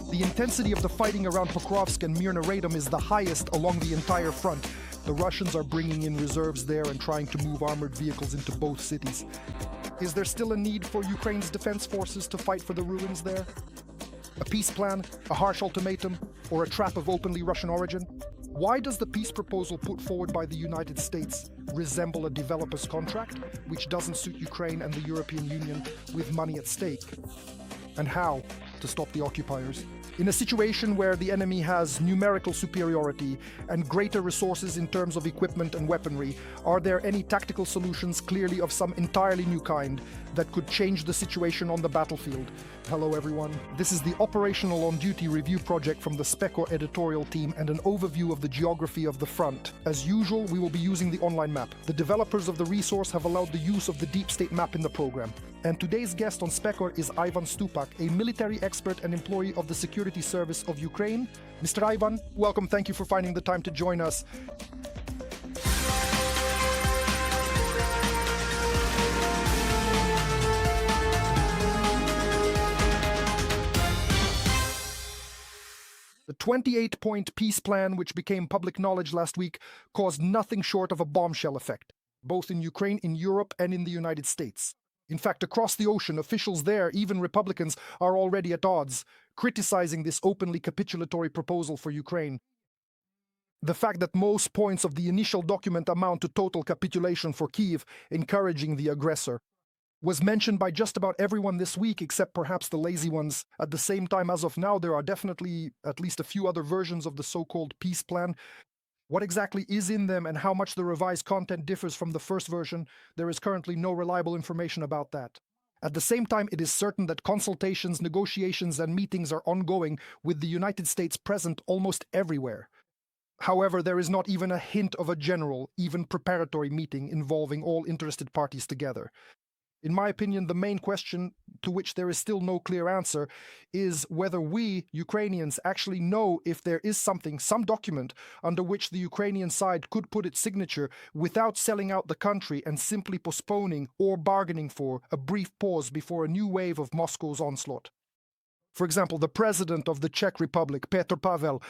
The intensity of the fighting around Pokrovsk and Mirnograd is the highest along the entire front. The Russians are bringing in reserves there and trying to move armored vehicles into both cities. Is there still a need for Ukraine's defense forces to fight for the ruins there? A peace plan, a harsh ultimatum, or a trap of openly Russian origin? Why does the peace proposal put forward by the United States resemble a developer's contract, which doesn't suit Ukraine and the European Union with money at stake? And how to stop the occupiers? In a situation where the enemy has numerical superiority and greater resources in terms of equipment and weaponry, are there any tactical solutions, clearly of some entirely new kind, that could change the situation on the battlefield? Hello everyone, this is the Operational On Duty review project from the Spetscor editorial team and an overview of the geography of the front. As usual, we will be using the online map. The developers of the resource have allowed the use of the deep state map in the program. And today's guest on Spetscor is Ivan Stupak, a military expert and employee of the Security Service of Ukraine. Mr. Ivan, welcome. Thank you for finding the time to join us. The 28-point peace plan, which became public knowledge last week, caused nothing short of a bombshell effect, both in Ukraine, in Europe, and in the United States. In fact, across the ocean, officials there, even Republicans, are already at odds, criticizing this openly capitulatory proposal for Ukraine. The fact that most points of the initial document amount to total capitulation for Kyiv, encouraging the aggressor, was mentioned by just about everyone this week, except perhaps the lazy ones. At the same time, as of now, there are definitely at least a few other versions of the so-called peace plan. What exactly is in them and how much the revised content differs from the first version, there is currently no reliable information about that. At the same time, it is certain that consultations, negotiations, and meetings are ongoing, with the United States present almost everywhere. However, there is not even a hint of a general, even preparatory meeting involving all interested parties together. In my opinion, the main question, to which there is still no clear answer, is whether we, Ukrainians, actually know if there is something, some document, under which the Ukrainian side could put its signature without selling out the country and simply postponing or bargaining for a brief pause before a new wave of Moscow's onslaught. For example, the president of the Czech Republic, Petr Pavel,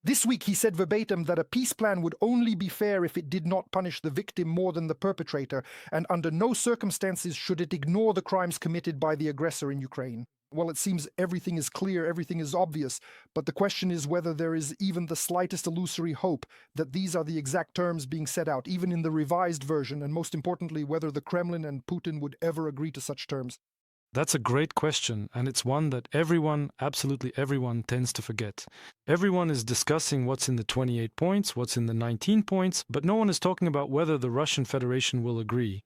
this week he said verbatim that a peace plan would only be fair if it did not punish the victim more than the perpetrator, and under no circumstances should it ignore the crimes committed by the aggressor in Ukraine. Well, it seems everything is clear, everything is obvious, but the question is whether there is even the slightest illusory hope that these are the exact terms being set out, even in the revised version, and most importantly, whether the Kremlin and Putin would ever agree to such terms. That's a great question, and it's one that everyone, absolutely everyone, tends to forget. Everyone is discussing what's in the 28 points, what's in the 19 points, but no one is talking about whether the Russian Federation will agree.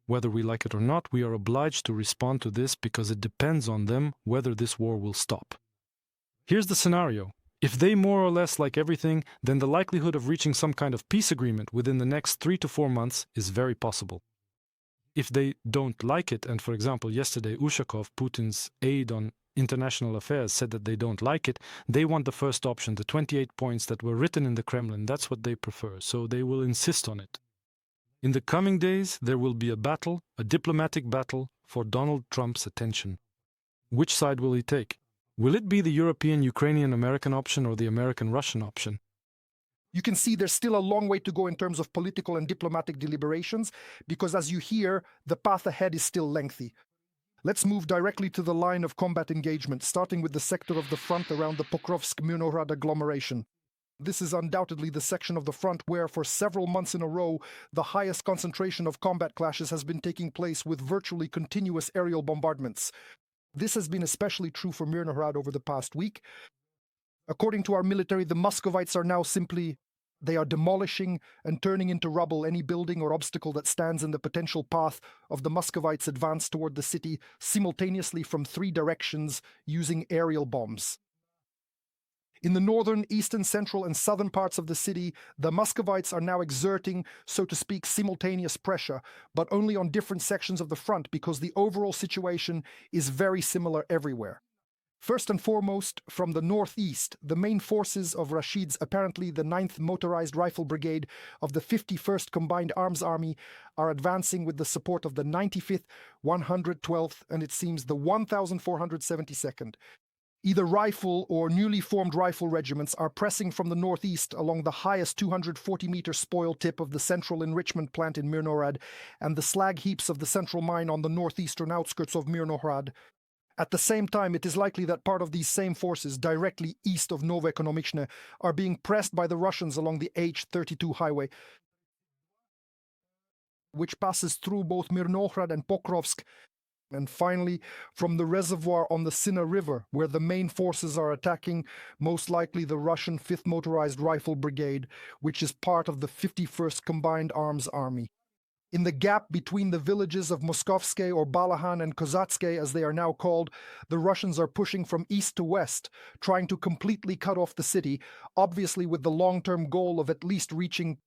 Whether we like it or not, we are obliged to respond to this because it depends on them whether this war will stop. Here's the scenario. If they more or less like everything, then the likelihood of reaching some kind of peace agreement within the next 3 to 4 months is very possible. If they don't like it, and for example, yesterday Ushakov, Putin's aide on international affairs, said that they don't like it, they want the first option, the 28 points that were written in the Kremlin. That's what they prefer, so they will insist on it. In the coming days, there will be a battle, a diplomatic battle, for Donald Trump's attention. Which side will he take? Will it be the European, Ukrainian, American option or the American-Russian option? You can see there's still a long way to go in terms of political and diplomatic deliberations, because as you hear, the path ahead is still lengthy. Let's move directly to the line of combat engagement, starting with the sector of the front around the Pokrovsk Mirnograd agglomeration. This is undoubtedly the section of the front where, for several months in a row, the highest concentration of combat clashes has been taking place with virtually continuous aerial bombardments. This has been especially true for Mirnograd over the past week. According to our military, the Muscovites are now they are demolishing and turning into rubble any building or obstacle that stands in the potential path of the Muscovites' advance toward the city simultaneously from 3 directions using aerial bombs. In the northern, eastern, central, and southern parts of the city, the Muscovites are now exerting, so to speak, simultaneous pressure, but only on different sections of the front because the overall situation is very similar everywhere. First and foremost, from the northeast, the main forces of Rashid's, apparently the 9th Motorized Rifle Brigade of the 51st Combined Arms Army, are advancing with the support of the 95th, 112th, and it seems the 1472nd. Either rifle or newly formed rifle regiments are pressing from the northeast along the highest 240-meter spoil tip of the central enrichment plant in Mirnograd and the slag heaps of the central mine on the northeastern outskirts of Mirnograd. At the same time, it is likely that part of these same forces, directly east of Novoekonomichne, are being pressed by the Russians along the H-32 highway, which passes through both Mirnograd and Pokrovsk, and finally from the reservoir on the Sina River, where the main forces are attacking, most likely the Russian 5th Motorized Rifle Brigade, which is part of the 51st Combined Arms Army. In the gap between the villages of Moskovske or Balahan and Kozatske, as they are now called, the Russians are pushing from east to west, trying to completely cut off the city, obviously with the long-term goal of at least reaching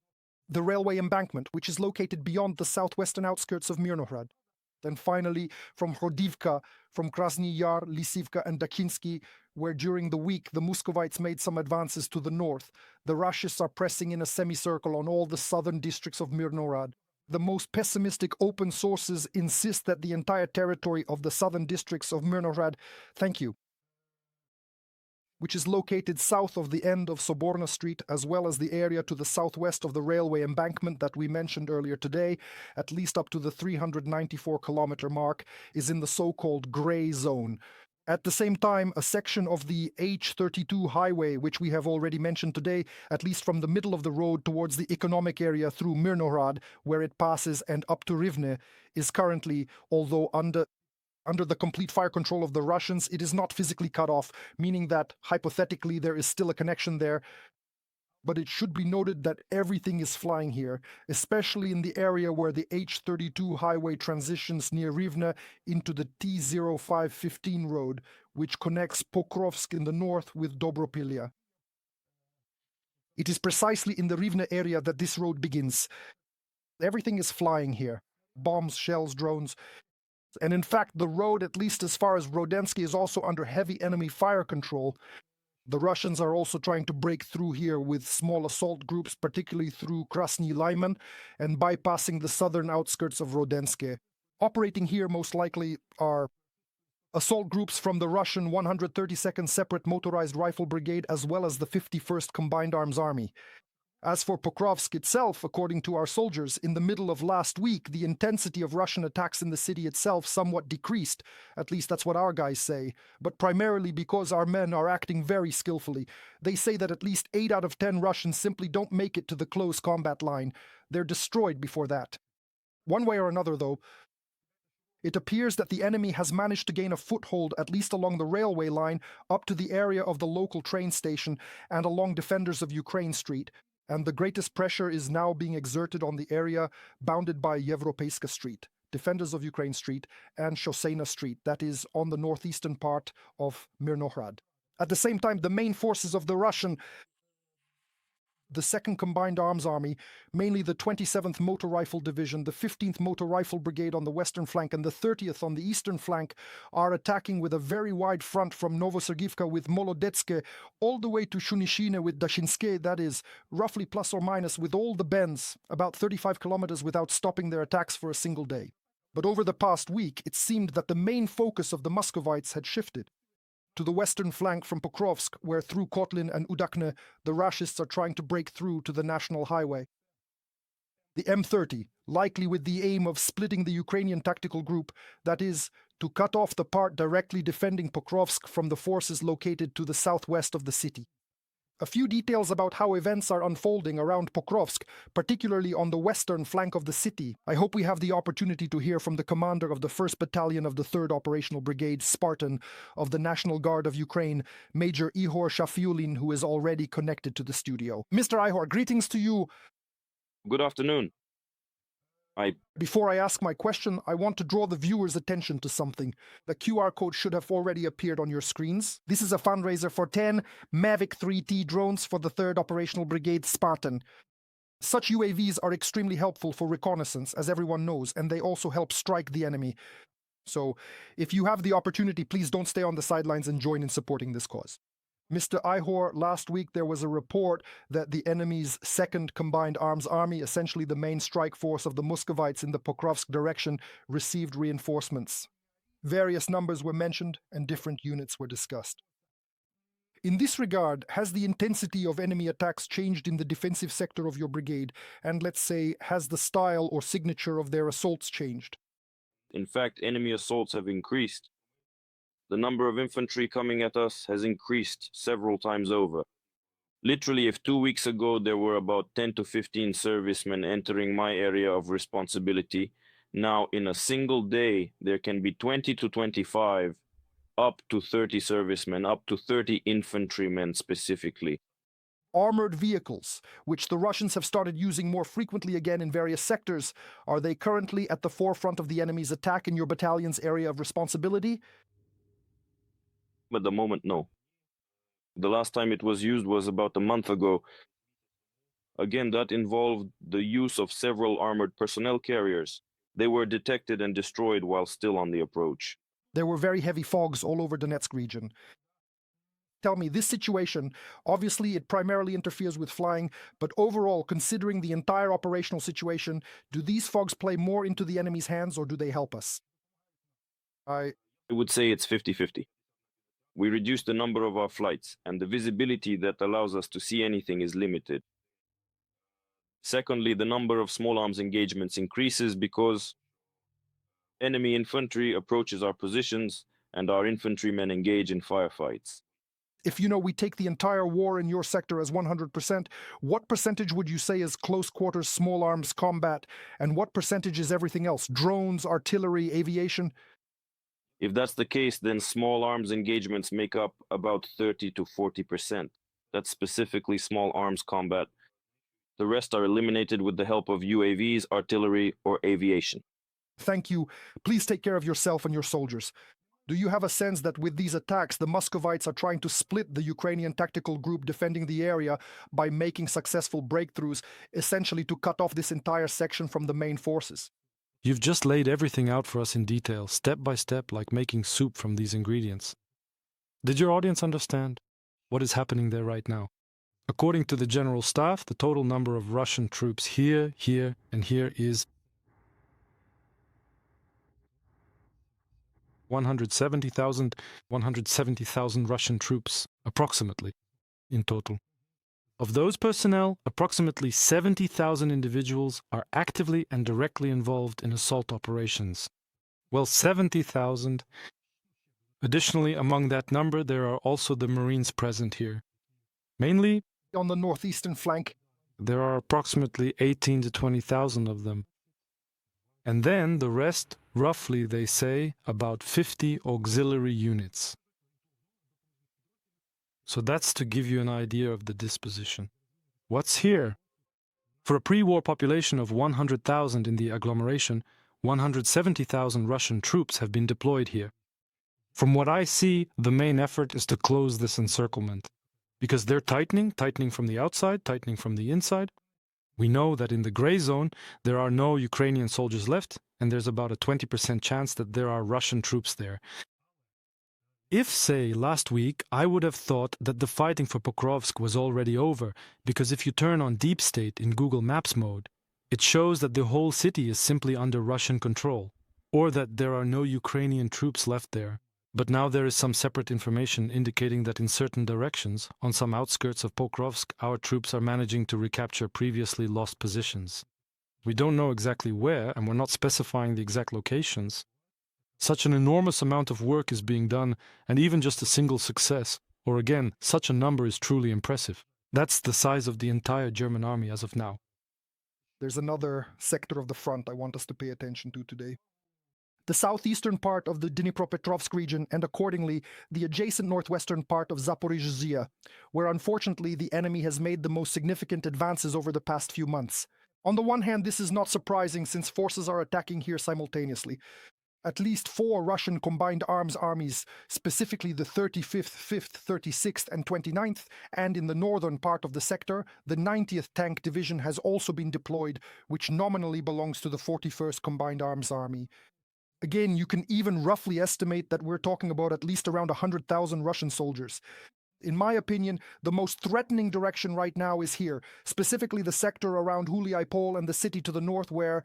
the railway embankment, which is located beyond the southwestern outskirts of Mirnograd. Then finally, from Hrodivka, from Krasny Yar, Lisivka and Dakinsky, where during the week the Muscovites made some advances to the north, the Russians are pressing in a semicircle on all the southern districts of Mirnograd. The most pessimistic open sources insist that the entire territory of the southern districts of Mirnograd, which is located south of the end of Soborna Street, as well as the area to the southwest of the railway embankment that we mentioned earlier today, at least up to the 394-kilometer mark, is in the so-called gray zone. At the same time, a section of the H-32 highway, which we have already mentioned today, at least from the middle of the road towards the economic area through Mirnograd, where it passes, and up to Rivne, is currently, although under the complete fire control of the Russians, it is not physically cut off, meaning that, hypothetically, there is still a connection there. But it should be noted that everything is flying here, especially in the area where the H-32 highway transitions near Rivne into the T-0515 road, which connects Pokrovsk in the north with Dobropilya. It is precisely in the Rivne area that this road begins. Everything is flying here. Bombs, shells, drones. And in fact, the road, at least as far as Rodensky, is also under heavy enemy fire control. The Russians are also trying to break through here with small assault groups, particularly through Krasny Lyman, and bypassing the southern outskirts of Rodenske. Operating here most likely are assault groups from the Russian 132nd Separate Motorized Rifle Brigade as well as the 51st Combined Arms Army. As for Pokrovsk itself, according to our soldiers, in the middle of last week, the intensity of Russian attacks in the city itself somewhat decreased. At least that's what our guys say. But primarily because our men are acting very skillfully. They say that at least 8 out of 10 Russians simply don't make it to the close combat line. They're destroyed before that. One way or another, though, it appears that the enemy has managed to gain a foothold, at least along the railway line, up to the area of the local train station and along Defenders of Ukraine Street. And the greatest pressure is now being exerted on the area bounded by Yevropeyska Street, Defenders of Ukraine Street, and Shoseina Street, that is on the northeastern part of Mirnograd. At the same time, the main forces of the Second Combined Arms Army, mainly the 27th Motor Rifle Division, the 15th Motor Rifle Brigade on the western flank, and the 30th on the eastern flank, are attacking with a very wide front from Novosergivka with Molodetske all the way to Shunishine with Dashinske, that is, roughly plus or minus with all the bends, about 35 kilometers without stopping their attacks for a single day. But over the past week, it seemed that the main focus of the Muscovites had shifted to the western flank from Pokrovsk, where through Kotlin and Udakne, the Rashists are trying to break through to the national highway. The M30, likely with the aim of splitting the Ukrainian tactical group, that is, to cut off the part directly defending Pokrovsk from the forces located to the southwest of the city. A few details about how events are unfolding around Pokrovsk, particularly on the western flank of the city. I hope we have the opportunity to hear from the commander of the 1st Battalion of the 3rd Operational Brigade, Spartan, of the National Guard of Ukraine, Major Ihor Shafiulin, who is already connected to the studio. Mr. Ihor, greetings to you. Good afternoon. Before I ask my question, I want to draw the viewer's attention to something. The QR code should have already appeared on your screens. This is a fundraiser for 10 Mavic 3T drones for the 3rd Operational Brigade Spartan. Such UAVs are extremely helpful for reconnaissance, as everyone knows, and they also help strike the enemy. So, if you have the opportunity, please don't stay on the sidelines and join in supporting this cause. Mr. Ihor, last week there was a report that the enemy's 2nd Combined Arms Army, essentially the main strike force of the Muscovites in the Pokrovsk direction, received reinforcements. Various numbers were mentioned and different units were discussed. In this regard, has the intensity of enemy attacks changed in the defensive sector of your brigade? And let's say, has the style or signature of their assaults changed? In fact, enemy assaults have increased. The number of infantry coming at us has increased several times over. Literally, if 2 weeks ago there were about 10 to 15 servicemen entering my area of responsibility, now in a single day there can be 20 to 25, up to 30 servicemen, up to 30 infantrymen specifically. Armored vehicles, which the Russians have started using more frequently again in various sectors, are they currently at the forefront of the enemy's attack in your battalion's area of responsibility? At the moment, no. The last time it was used was about a month ago. Again, that involved the use of several armored personnel carriers. They were detected and destroyed while still on the approach. There were very heavy fogs all over Donetsk region. Tell me, this situation, obviously it primarily interferes with flying, but overall, considering the entire operational situation, do these fogs play more into the enemy's hands or do they help us? I would say it's 50-50. We reduced the number of our flights, and the visibility that allows us to see anything is limited. Secondly, the number of small arms engagements increases because enemy infantry approaches our positions and our infantrymen engage in firefights. If we take the entire war in your sector as 100%, what percentage would you say is close quarters small arms combat, and what percentage is everything else? Drones, artillery, aviation? If that's the case, then small arms engagements make up about 30 to 40%. That's specifically small arms combat. The rest are eliminated with the help of UAVs, artillery, or aviation. Thank you. Please take care of yourself and your soldiers. Do you have a sense that with these attacks, the Muscovites are trying to split the Ukrainian tactical group defending the area by making successful breakthroughs, essentially to cut off this entire section from the main forces? You've just laid everything out for us in detail, step by step, like making soup from these ingredients. Did your audience understand what is happening there right now? According to the General Staff, the total number of Russian troops here, and here is 170,000 Russian troops, approximately, in total. Of those personnel, approximately 70,000 individuals are actively and directly involved in assault operations. Well, 70,000. Additionally, among that number, there are also the Marines present here. Mainly, on the northeastern flank, there are approximately 18 to 20,000 of them. And then the rest, roughly, they say, about 50 auxiliary units. So that's to give you an idea of the disposition. What's here? For a pre-war population of 100,000 in the agglomeration, 170,000 Russian troops have been deployed here. From what I see, the main effort is to close this encirclement. Because they're tightening from the outside, tightening from the inside. We know that in the gray zone, there are no Ukrainian soldiers left, and there's about a 20% chance that there are Russian troops there. If, say, last week, I would have thought that the fighting for Pokrovsk was already over, because if you turn on Deep State in Google Maps mode, it shows that the whole city is simply under Russian control, or that there are no Ukrainian troops left there. But now there is some separate information indicating that in certain directions, on some outskirts of Pokrovsk, our troops are managing to recapture previously lost positions. We don't know exactly where, and we're not specifying the exact locations. Such an enormous amount of work is being done, and even just a single success, or again, such a number is truly impressive. That's the size of the entire German army as of now. There's another sector of the front I want us to pay attention to today. The southeastern part of the Dnipropetrovsk region, and accordingly, the adjacent northwestern part of Zaporizhzhia, where unfortunately the enemy has made the most significant advances over the past few months. On the one hand, this is not surprising since forces are attacking here simultaneously. At least 4 Russian combined arms armies, specifically the 35th, 5th, 36th, and 29th, and in the northern part of the sector, the 90th Tank Division has also been deployed, which nominally belongs to the 41st Combined Arms Army. Again, you can even roughly estimate that we're talking about at least around 100,000 Russian soldiers. In my opinion, the most threatening direction right now is here, specifically the sector around Huliai Pol and the city to the north where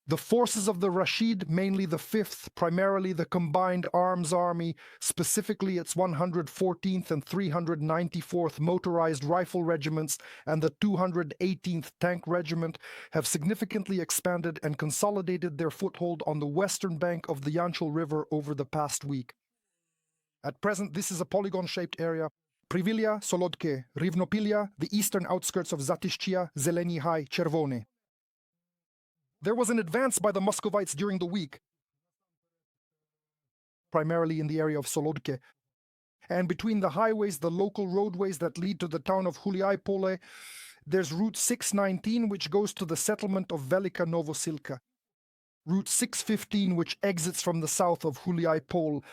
The forces of the Rashid, mainly the 5th, primarily the Combined Arms Army, specifically its 114th and 394th Motorized Rifle Regiments and the 218th Tank Regiment, have significantly expanded and consolidated their foothold on the western bank of the Yanchel River over the past week. At present, this is a polygon-shaped area. Privilia, Solodke, Rivnopilia, the eastern outskirts of Zaporizhzhia, Zeleny High, Chervone. There was an advance by the Muscovites during the week, primarily in the area of Solodke. And between the highways, the local roadways that lead to the town of Huliaipole, there's Route 619, which goes to the settlement of Velika Novosilka. Route 615, which exits from the south of Huliaipole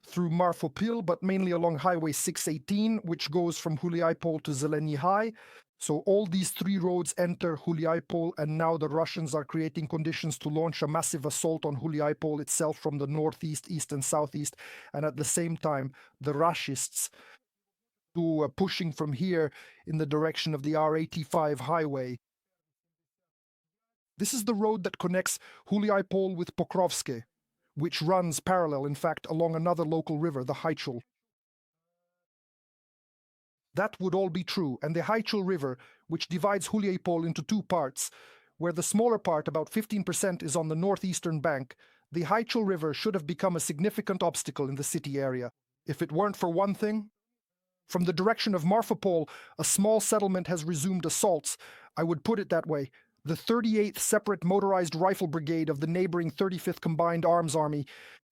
through Marfopil, but mainly along Highway 618, which goes from Huliaipole to Zeleny High. So all these 3 roads enter Huliaipole, and now the Russians are creating conditions to launch a massive assault on Huliaipole itself from the northeast, east, and southeast. And at the same time, the Rushists who are pushing from here in the direction of the R85 highway. This is the road that connects Huliaipole with Pokrovsk, which runs parallel, in fact, along another local river, the Haichul. That would all be true, and the Haichul River, which divides Huliaipole into 2 parts, where the smaller part, about 15%, is on the northeastern bank, the Haichul River should have become a significant obstacle in the city area. If it weren't for one thing, from the direction of Marfopol, a small settlement has resumed assaults. I would put it that way. The 38th Separate Motorized Rifle Brigade of the neighboring 35th Combined Arms Army,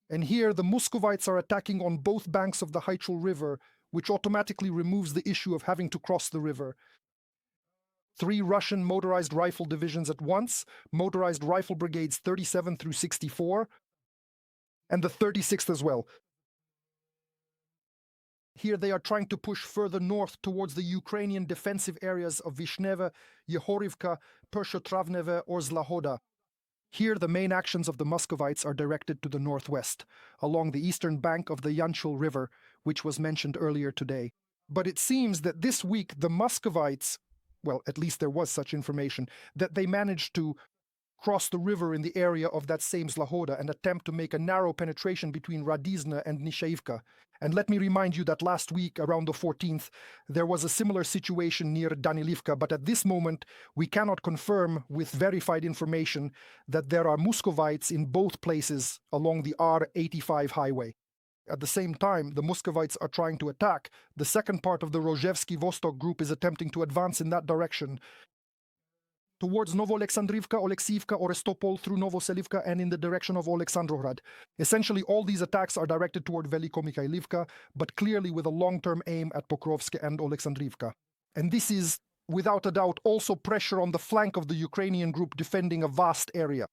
and here the Muscovites are attacking on both banks of the Haichul River, which automatically removes the issue of having to cross the river. 3 Russian motorized rifle divisions at once, motorized rifle brigades 37 through 64, and the 36th as well. Here they are trying to push further north towards the Ukrainian defensive areas of Vishneve, Yehorivka, Pershotravneve, or Zlahoda. Here the main actions of the Muscovites are directed to the northwest, along the eastern bank of the Yanchel River, which was mentioned earlier today. But it seems that this week the Muscovites, well, at least there was such information, that they managed to cross the river in the area of that same Zlahoda and attempt to make a narrow penetration between Radizna and Nishaivka. And let me remind you that last week, around the 14th, there was a similar situation near Danilivka, but at this moment, we cannot confirm with verified information that there are Muscovites in both places along the R85 highway. At the same time, the Muscovites are trying to attack. The second part of the Rozhevsky Vostok group is attempting to advance in that direction towards Novoalexandrivka, Oleksiivka, Orestopol, through Novoselivka, and in the direction of Oleksandrograd. Essentially, all these attacks are directed toward Veliko-Mikhailivka, but clearly with a long-term aim at Pokrovsk and Oleksandrivka. And this is, without a doubt, also pressure on the flank of the Ukrainian group defending a vast area.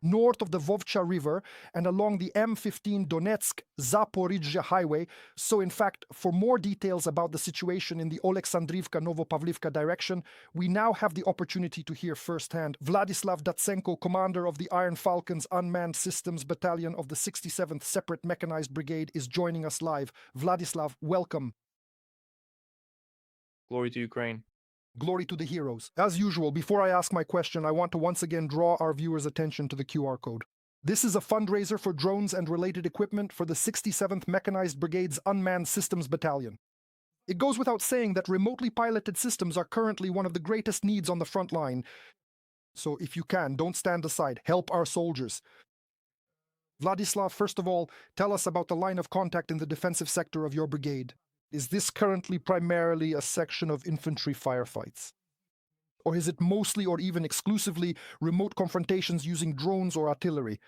North of the Vovcha River and along the M15 Donetsk-Zaporizhzhia highway. So in fact, for more details about the situation in the Oleksandrivka-Novopavlivka direction, we now have the opportunity to hear firsthand. Vladislav Datsenko, commander of the Iron Falcons Unmanned Systems Battalion of the 67th Separate Mechanized Brigade, is joining us live. Vladislav, welcome. Glory to Ukraine. Glory to the heroes. As usual, before I ask my question, I want to once again draw our viewers' attention to the QR code. This is a fundraiser for drones and related equipment for the 67th Mechanized Brigade's Unmanned Systems Battalion. It goes without saying that remotely piloted systems are currently one of the greatest needs on the front line. So if you can, don't stand aside. Help our soldiers. Vladislav, first of all, tell us about the line of contact in the defensive sector of your brigade. Is this currently primarily a section of infantry firefights? Or is it mostly or even exclusively remote confrontations using drones or artillery?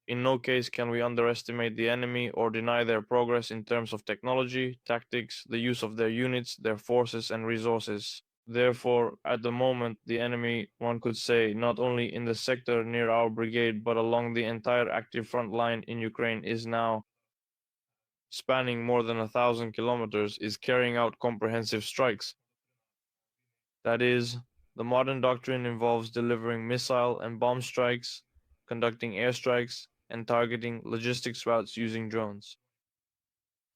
In no case can we underestimate the enemy or deny their progress in terms of technology, tactics, the use of their units, their forces and resources. Therefore, at the moment, the enemy, one could say, not only in the sector near our brigade, but along the entire active front line in Ukraine is now spanning more than 1,000 kilometers, is carrying out comprehensive strikes. That is, the modern doctrine involves delivering missile and bomb strikes, conducting airstrikes, and targeting logistics routes using drones.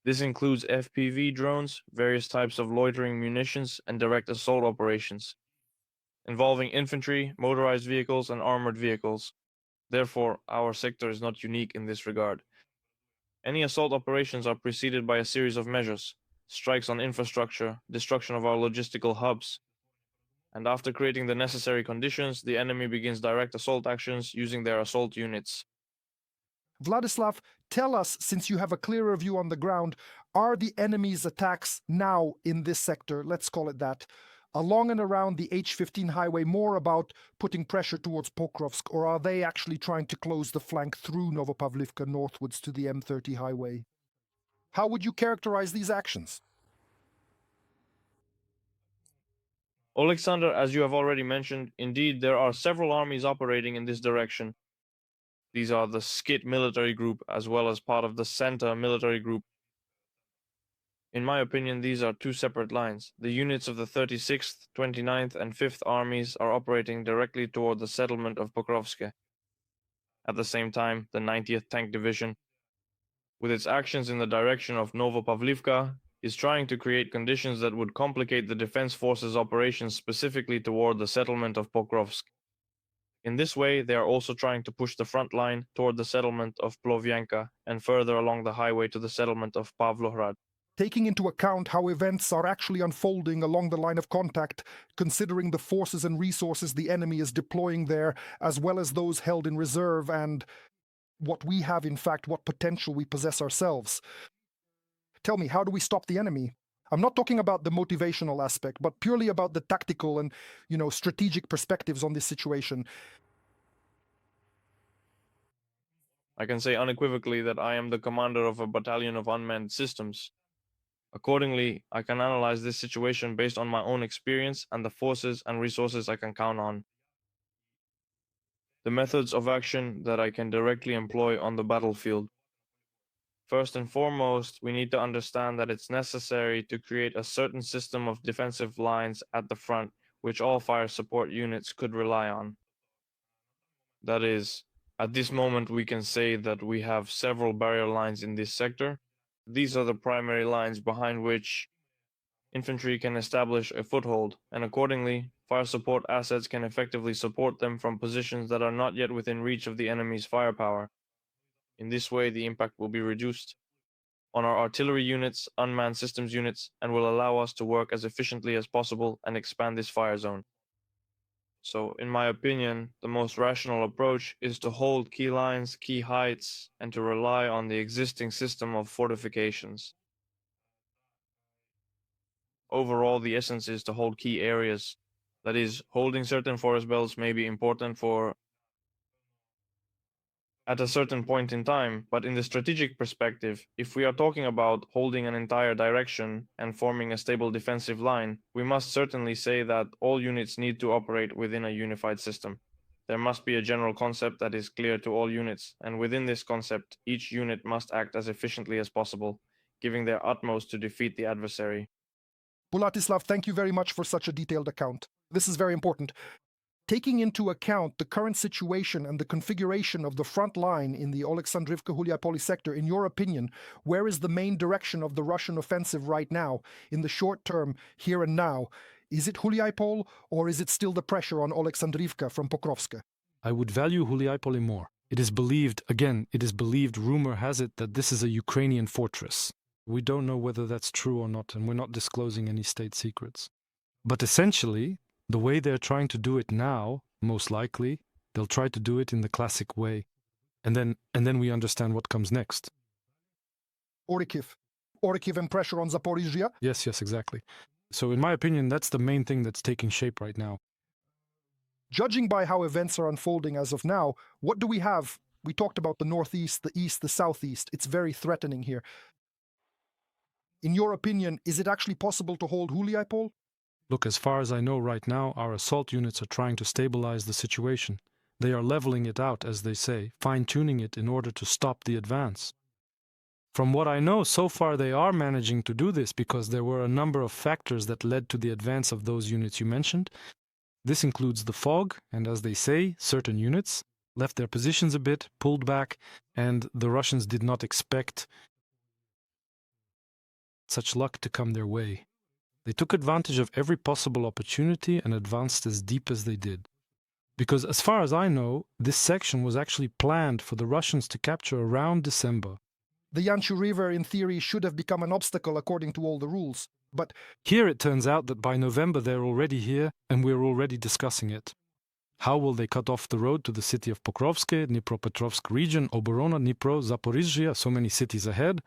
This includes FPV drones, various types of loitering munitions, and direct assault operations. involving infantry, motorized vehicles, and armored vehicles. Therefore, our sector is not unique in this regard. Any assault operations are preceded by a series of measures: strikes on infrastructure, destruction of our logistical hubs, and after creating the necessary conditions, the enemy begins direct assault actions using their assault units. Vladislav, tell us, since you have a clearer view on the ground, are the enemy's attacks now in this sector, let's call it that, along and around the H-15 highway more about putting pressure towards Pokrovsk, or are they actually trying to close the flank through Novopavlivka northwards to the M30 highway? How would you characterize these actions? Alexander, as you have already mentioned, indeed there are several armies operating in this direction. These are the Skit military group as well as part of the Senta military group. In my opinion, these are two separate lines. The units of the 36th, 29th, and 5th armies are operating directly toward the settlement of Pokrovsk. At the same time, the 90th Tank Division, with its actions in the direction of Novopavlivka, is trying to create conditions that would complicate the defense forces' operations specifically toward the settlement of Pokrovsk. In this way, they are also trying to push the front line toward the settlement of Plovyanka and further along the highway to the settlement of Pavlograd. Taking into account how events are actually unfolding along the line of contact, considering the forces and resources the enemy is deploying there, as well as those held in reserve, and what we have, in fact, what potential we possess ourselves. Tell me, how do we stop the enemy? I'm not talking about the motivational aspect, but purely about the tactical and, strategic perspectives on this situation. I can say unequivocally that I am the commander of a battalion of unmanned systems. Accordingly, I can analyze this situation based on my own experience and the forces and resources I can count on. The methods of action that I can directly employ on the battlefield. First and foremost, we need to understand that it's necessary to create a certain system of defensive lines at the front, which all fire support units could rely on. That is, at this moment we can say that we have several barrier lines in this sector. These are the primary lines behind which infantry can establish a foothold, and accordingly, fire support assets can effectively support them from positions that are not yet within reach of the enemy's firepower. In this way, the impact will be reduced on our artillery units, unmanned systems units, and will allow us to work as efficiently as possible and expand this fire zone. So, in my opinion, the most rational approach is to hold key lines, key heights, and to rely on the existing system of fortifications. Overall, the essence is to hold key areas. That is, holding certain forest belts may be important at a certain point in time, but in the strategic perspective, if we are talking about holding an entire direction and forming a stable defensive line, we must certainly say that all units need to operate within a unified system. There must be a general concept that is clear to all units, and within this concept, each unit must act as efficiently as possible, giving their utmost to defeat the adversary. Vladislav, thank you very much for such a detailed account. This is very important. Taking into account the current situation and the configuration of the front line in the Oleksandrivka-Hulyapoli sector, in your opinion, where is the main direction of the Russian offensive right now, in the short term, here and now? Is it Hulyapol, or is it still the pressure on Oleksandrivka from Pokrovsk? I would value Hulyapoli more. It is believed, rumor has it, that this is a Ukrainian fortress. We don't know whether that's true or not, and we're not disclosing any state secrets. But essentially, the way they're trying to do it now, most likely, they'll try to do it in the classic way. And then we understand what comes next. Orikhiv and pressure on Zaporizhzhia? Yes, exactly. So in my opinion, that's the main thing that's taking shape right now. Judging by how events are unfolding as of now, what do we have? We talked about the northeast, the east, the southeast. It's very threatening here. In your opinion, is it actually possible to hold Hulyapol? Look, as far as I know right now, our assault units are trying to stabilize the situation. They are leveling it out, as they say, fine-tuning it in order to stop the advance. From what I know, so far they are managing to do this because there were a number of factors that led to the advance of those units you mentioned. This includes the fog, and as they say, certain units left their positions a bit, pulled back, and the Russians did not expect such luck to come their way. They took advantage of every possible opportunity and advanced as deep as they did. Because as far as I know, this section was actually planned for the Russians to capture around December. The Yanshu River, in theory, should have become an obstacle according to all the rules. But here it turns out that by November they're already here and we're already discussing it. How will they cut off the road to the city of Pokrovsk, Dnipropetrovsk region, Oborona, Dnipro, Zaporizhzhia, so many cities ahead?